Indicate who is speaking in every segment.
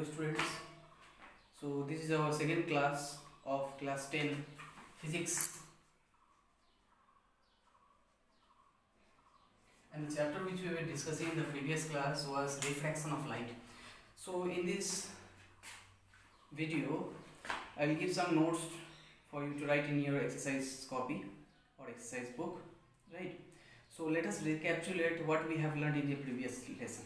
Speaker 1: Hello students, so this is our second class of class 10 physics, and the chapter which we were discussing in the previous class was refraction of light. So in this video I will give some notes for you to write in your exercise copy or exercise book, right? So let us recapitulate what we have learned in the previous lesson.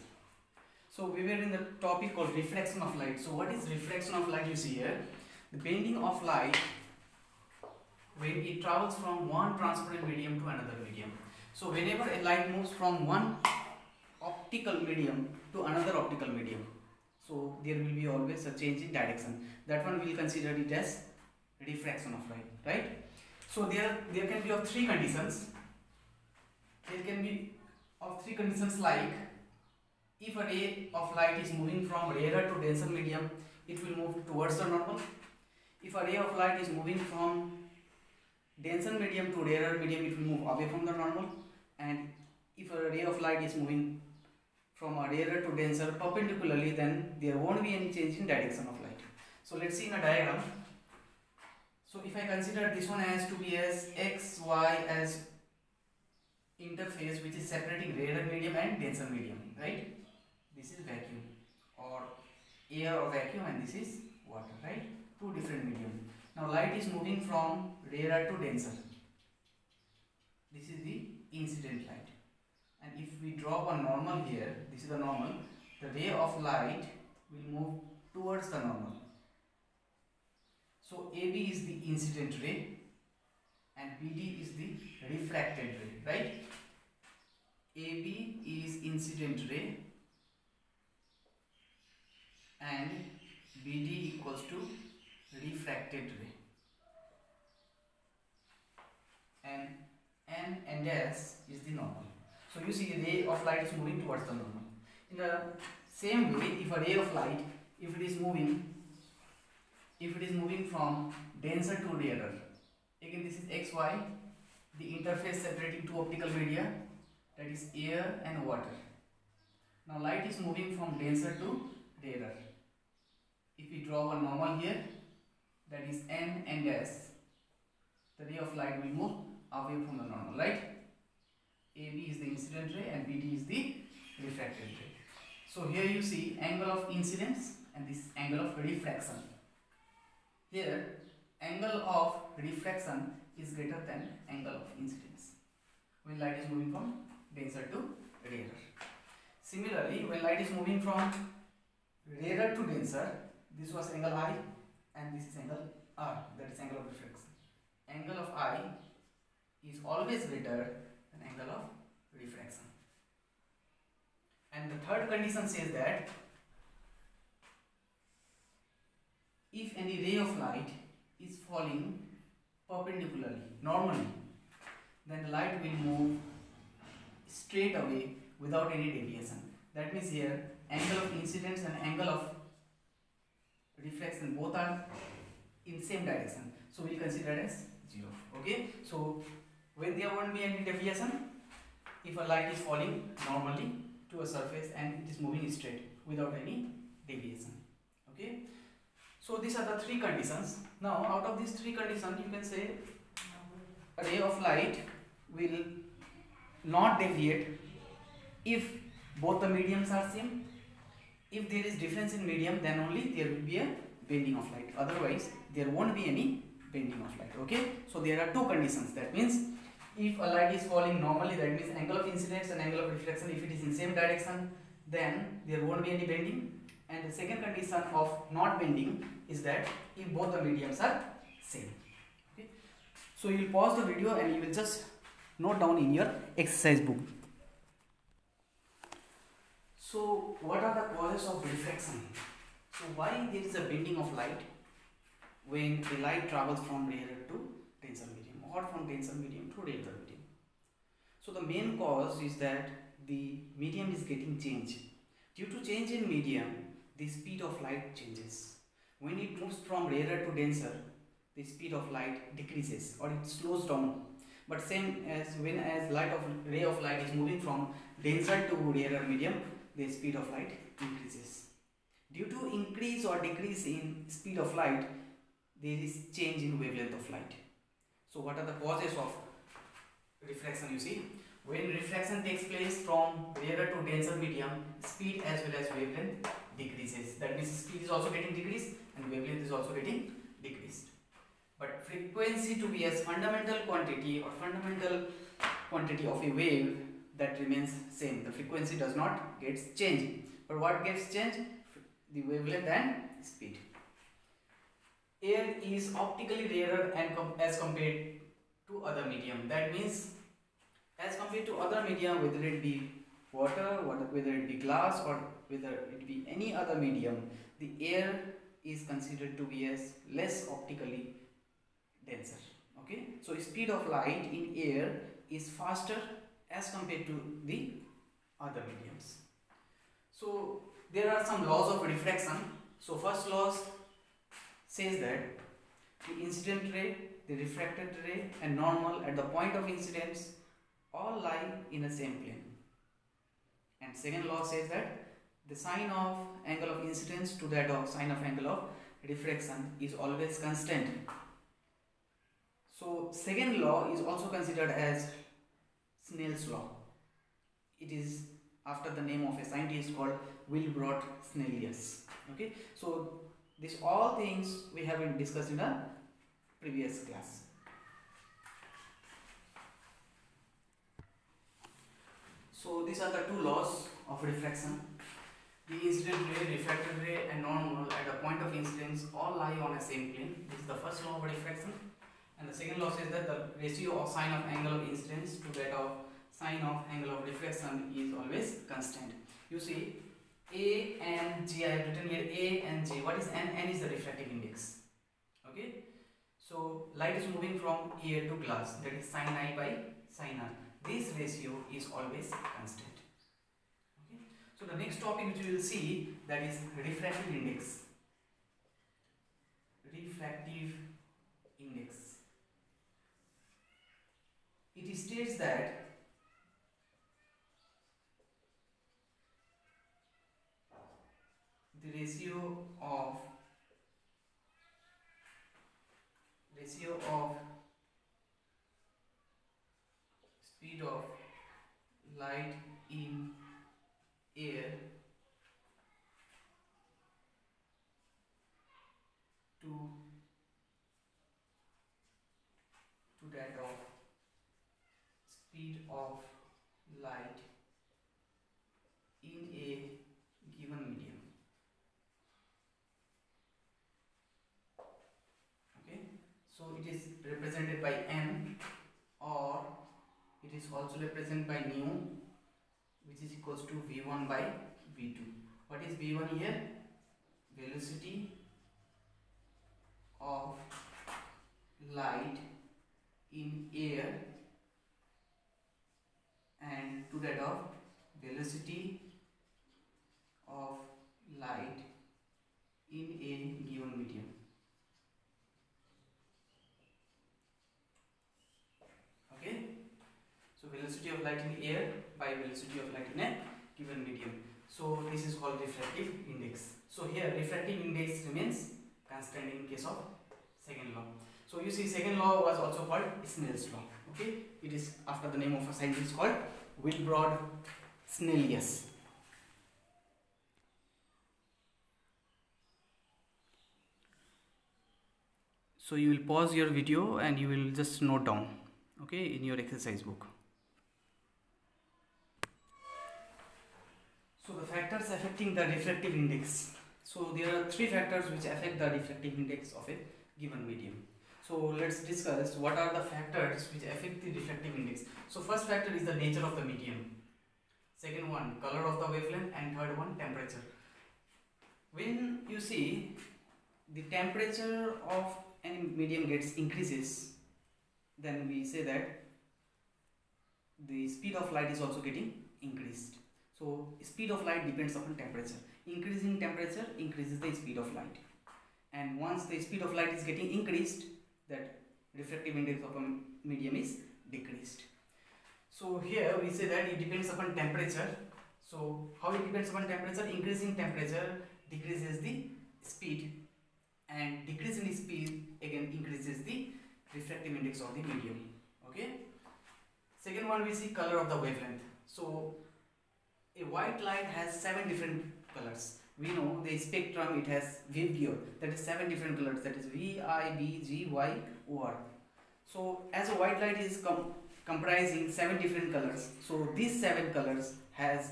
Speaker 1: So we were in the topic called refraction of light. So what is refraction of light? You see here, the bending of light when it travels from one transparent medium to another medium. So whenever a light moves from one optical medium to another optical medium, so there will be always a change in direction. That one we will consider it as refraction of light, right? So there can be of three conditions. There can be of three conditions like, if a ray of light is moving from rarer to denser medium, it will move towards the normal. If a ray of light is moving from denser medium to rarer medium, it will move away from the normal. And if a ray of light is moving from a rarer to denser perpendicularly, then there won't be any change in direction of light. So let's see in a diagram. So if I consider this one as to be as x, y as interface which is separating rarer medium and denser medium, right? This is vacuum or air or vacuum, and this is water, right? Two different medium. Now light is moving from rarer to denser. This is the incident light, and if we draw a normal here, this is the normal, the ray of light will move towards the normal. So AB is the incident ray and BD is the refracted ray, right? AB is incident ray and BD equals to refracted ray, and N and S is the normal. So you see, the ray of light is moving towards the normal. In the same way, if a ray of light, if it is moving from denser to rarer, again this is XY, the interface separating two optical media, that is air and water. Now light is moving from denser to rarer. If we draw a normal here, that is N and S, the ray of light will move away from the normal, right? AB is the incident ray and BD is the refracted ray. So here you see angle of incidence and this angle of refraction. Here angle of refraction is greater than angle of incidence when light is moving from denser to rarer. Similarly, when light is moving from rarer to denser, this was angle I and this is angle R, that is angle of refraction. Angle of I is always greater than angle of refraction. And the third condition says that if any ray of light is falling perpendicularly, normally, then the light will move straight away without any deviation. That means here angle of incidence and angle of reflection both are in same direction, so we will consider it as 0. Okay, so when there won't be any deviation, if a light is falling normally to a surface and it is moving straight without any deviation. Okay, so these are the three conditions. Now out of these three conditions, you can say a ray of light will not deviate if both the mediums are same. If there is difference in medium, then only there will be a bending of light. Otherwise, there won't be any bending of light. Okay, so there are two conditions. That means if a light is falling normally, that means angle of incidence and angle of reflection, if it is in same direction, then there won't be any bending. And the second condition of not bending is that if both the mediums are same. Okay, so you will pause the video and you will just note down in your exercise book. So what are the causes of refraction? So why there is a bending of light when the light travels from rarer to denser medium or from denser medium to rarer medium? So the main cause is that the medium is getting changed. Due to change in medium, the speed of light changes. When it moves from rarer to denser, the speed of light decreases or it slows down. But same as when ray of light is moving from denser to rarer medium, the speed of light increases. Due to increase or decrease in speed of light, there is change in wavelength of light. So what are the causes of refraction? You see, when refraction takes place from rarer to denser medium, speed as well as wavelength decreases. That means speed is also getting decreased and wavelength is also getting decreased. But frequency to be as fundamental quantity or fundamental quantity of a wave, that remains same. The frequency does not get changed. But what gets changed? The wavelength and speed. Air is optically rarer and as compared to other medium. That means as compared to other medium, whether it be water, whether it be glass, or whether it be any other medium, the air is considered to be as less optically denser. Okay, so speed of light in air is faster as compared to the other mediums. So there are some laws of refraction. So first law says that the incident ray, the refracted ray and normal at the point of incidence all lie in the same plane. And second law says that the sine of angle of incidence to that of sine of angle of refraction is always constant. So second law is also considered as Snell's law. It is after the name of a scientist called Wilbrod Snellius. Okay, so these all things we have been discussed in a previous class. So these are the two laws of refraction. The incident ray, refracted ray and normal at the point of incidence all lie on a same plane. This is the first law of refraction. And the second law says that the ratio of sine of angle of incidence to that of sine of angle of refraction is always constant. You see, A and G, I have written here A and G. What is N? N is the refractive index. Okay, so light is moving from air to glass, that is sin I by sin R. This ratio is always constant. Okay, so the next topic which we will see, that is refractive index. Refractive index. It states that the ratio of speed of light in air to that of speed of light in a given medium. Okay, so it is represented by n, or it is also represented by nu, which is equals to v1 by v2. What is v1 here? Velocity of light in air and to that of velocity of light in a given medium. Okay, so velocity of light in air by velocity of light in a given medium. So this is called refractive index. So here refractive index remains constant in case of second law. So you see, second law was also called Snell's law. Okay, it is after the name of a scientist called Wilbrod Snellius. So you will pause your video and you will just note down, okay, in your exercise book. So the factors affecting the refractive index. So there are three factors which affect the refractive index of a given medium. So let's discuss what are the factors which affect the refractive index. So first factor is the nature of the medium. Second one, color of the wavelength, and third one, temperature. When you see the temperature of any medium increases, then we say that the speed of light is also getting increased. So speed of light depends upon temperature. Increasing temperature increases the speed of light, and once the speed of light is getting increased, that refractive index of a medium is decreased. So here we say that it depends upon temperature. So how it depends upon temperature? Increasing temperature decreases the speed, and decrease in speed again increases the refractive index of the medium. Okay. Second one, we see color of the wavelength. So a white light has 7 different colors. We know the spectrum, it has Vibgyor, that is 7 different colors, that is V, I, B, G, Y, O, R. So as a white light is comprising 7 different colors, so these 7 colors has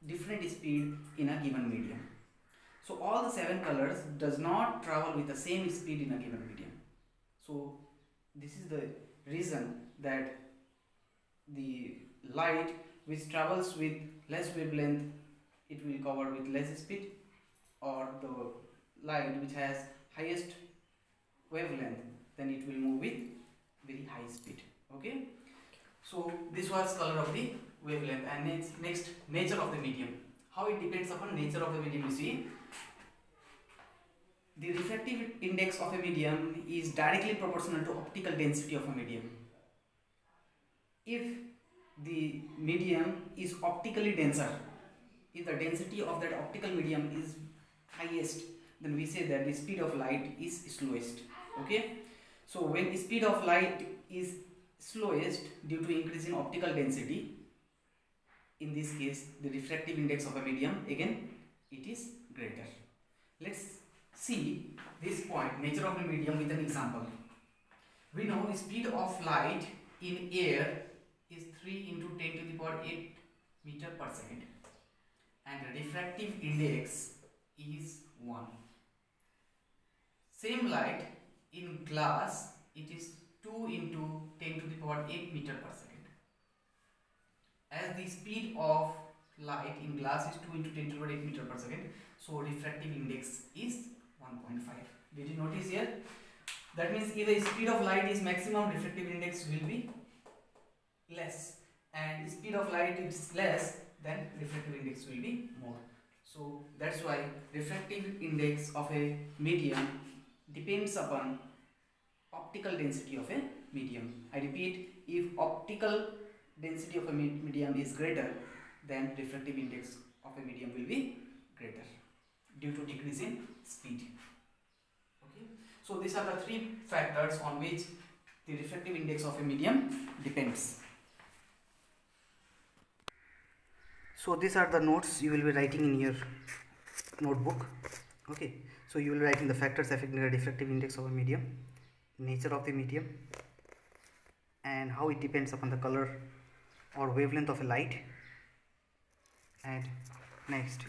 Speaker 1: different speed in a given medium. So all the 7 colors does not travel with the same speed in a given medium. So this is the reason that the light which travels with less wavelength, it will cover with less speed, or the light which has highest wavelength, then it will move with very high speed. Okay. So this was color of the wavelength. And next nature of the medium. How it depends upon nature of the medium. You see, the refractive index of a medium is directly proportional to optical density of a medium. If the medium is optically denser, if the density of that optical medium is highest, then we say that the speed of light is slowest. Okay. So when speed of light is slowest due to increase in optical density, in this case the refractive index of a medium, again it is greater. Let's see this point, nature of a medium, with an example. We know the speed of light in air is 3 into 10 to the power 8 meter per second, and the refractive index is 1. Same light in glass, it is 2 into 10 to the power 8 meter per second. As the speed of light in glass is 2 into 10 to the power 8 meter per second, so refractive index is 1.5. Did you notice here? That means if the speed of light is maximum, refractive index will be less, and speed of light is less, then refractive index will be more. So that's why refractive index of a medium depends upon optical density of a medium. I repeat, if optical density of a medium is greater, then refractive index of a medium will be greater due to decrease in speed. Okay. So these are the 3 factors on which the refractive index of a medium depends. So these are the notes you will be writing in your notebook. Okay. So you will be writing the factors affecting the refractive index of a medium, nature of the medium, and how it depends upon the color or wavelength of a light, and next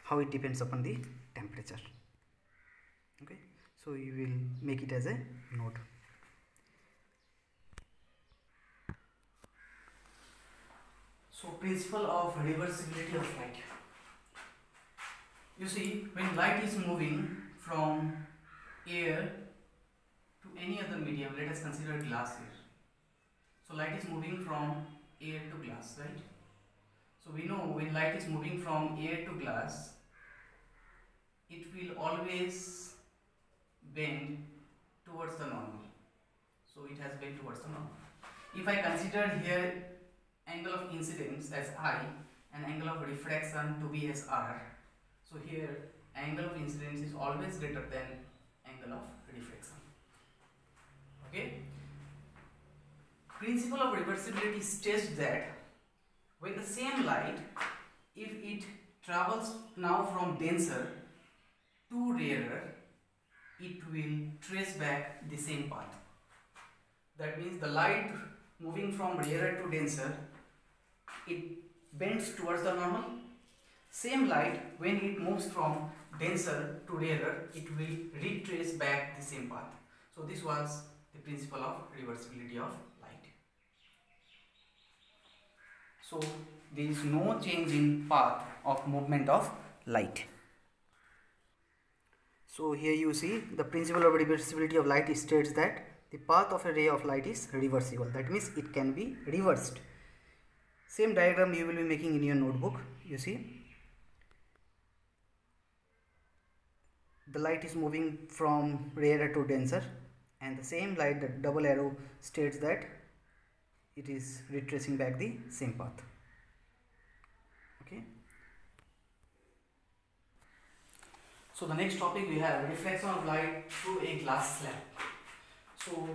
Speaker 1: how it depends upon the temperature. Okay. So you will make it as a note. So principle of reversibility of light. You see, when light is moving from air to any other medium, let us consider glass here. So light is moving from air to glass, right? So we know when light is moving from air to glass, it will always bend towards the normal. So it has bent towards the normal. If I consider here angle of incidence as I and angle of refraction to be as R, so here angle of incidence is always greater than angle of refraction. Okay. Principle of reversibility states that when the same light, if it travels now from denser to rarer, it will trace back the same path. That means the light moving from rarer to denser, it bends towards the normal. Same light, when it moves from denser to rarer, it will retrace back the same path. So this was the principle of reversibility of light. So there is no change in path of movement of light. So here you see the principle of reversibility of light states that the path of a ray of light is reversible. That means it can be reversed. Same diagram you will be making in your notebook. You see, the light is moving from rarer to denser, and the same light, the double arrow, states that it is retracing back the same path. Okay. So the next topic we have reflection of light through a glass slab. So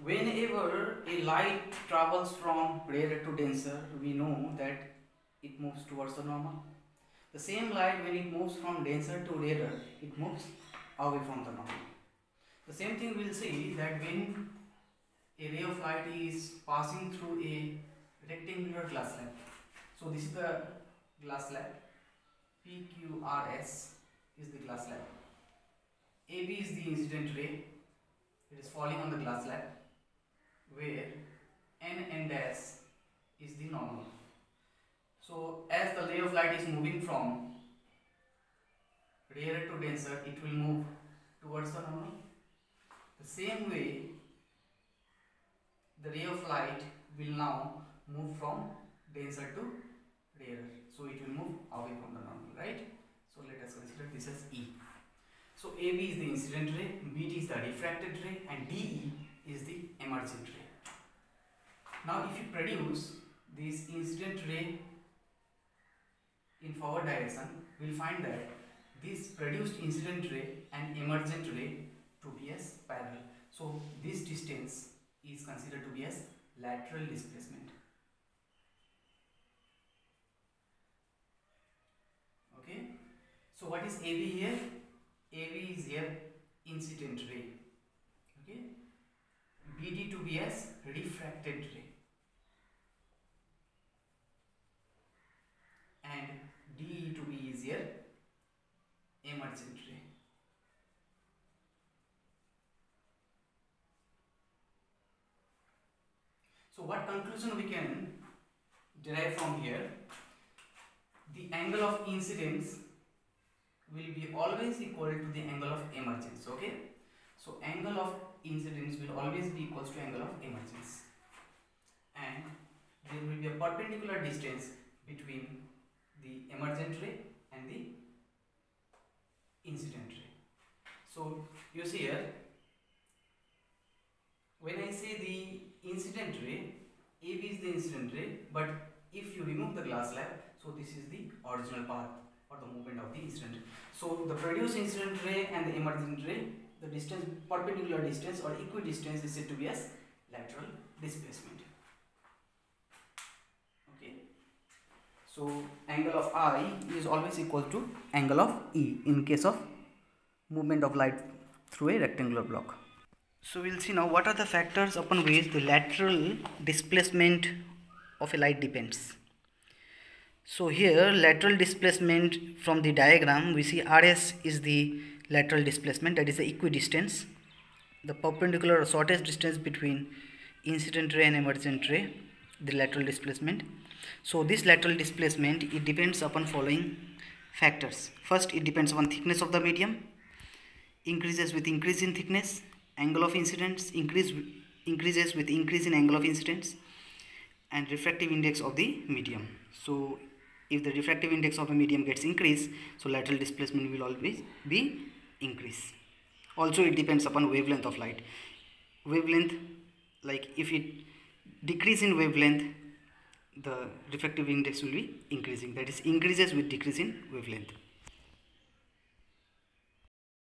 Speaker 1: whenever a light travels from rarer to denser, we know that it moves towards the normal. The same light, when it moves from denser to rarer, it moves away from the normal. The same thing we'll see that when a ray of light is passing through a rectangular glass slab. So this is the glass slab. PQRS is the glass slab. AB is the incident ray. It is falling on the glass slab, where N and S is the normal. So as the ray of light is moving from rarer to denser, it will move towards the normal. The same way, the ray of light will now move from denser to rarer. So it will move away from the normal, right? So let us consider this as E. So AB is the incident ray, BT is the refracted ray, and DE is the emergent ray. Now if you produce this incident ray in forward direction, we will find that this produced incident ray and emergent ray to be as parallel. So this distance is considered to be as lateral displacement. Okay. So what is AB here? AB is here incident ray. Okay. BD to be as refracted ray. And DE to be is here emergent ray. So what conclusion we can derive from here? The angle of incidence will be always equal to the angle of emergence. Okay. So angle of incidence will always be equal to angle of emergence, and there will be a perpendicular distance between the emergent ray and the incident ray. So you see here, when I say the incident ray, AB is the incident ray, but if you remove the glass slab, so this is the original path or the movement of the incident ray. So the produced incident ray and the emergent ray, the distance, perpendicular distance or equidistance, is said to be as lateral displacement. Okay. So angle of I is always equal to angle of E in case of movement of light through a rectangular block. So we'll see now what are the factors upon which the lateral displacement of a light depends. So here lateral displacement, from the diagram we see RS is the lateral displacement, that is the equidistance, the perpendicular or shortest distance between incident ray and emergent ray, the lateral displacement. So this lateral displacement, it depends upon following factors. First, it depends upon thickness of the medium, increases with increase in thickness, angle of incidence increases with increase in angle of incidence, and refractive index of the medium. So if the refractive index of a medium gets increased, so lateral displacement will always be increased. Also it depends upon wavelength of light. Wavelength, like if it decrease in wavelength, the refractive index will be increasing, that is increases with decrease in wavelength.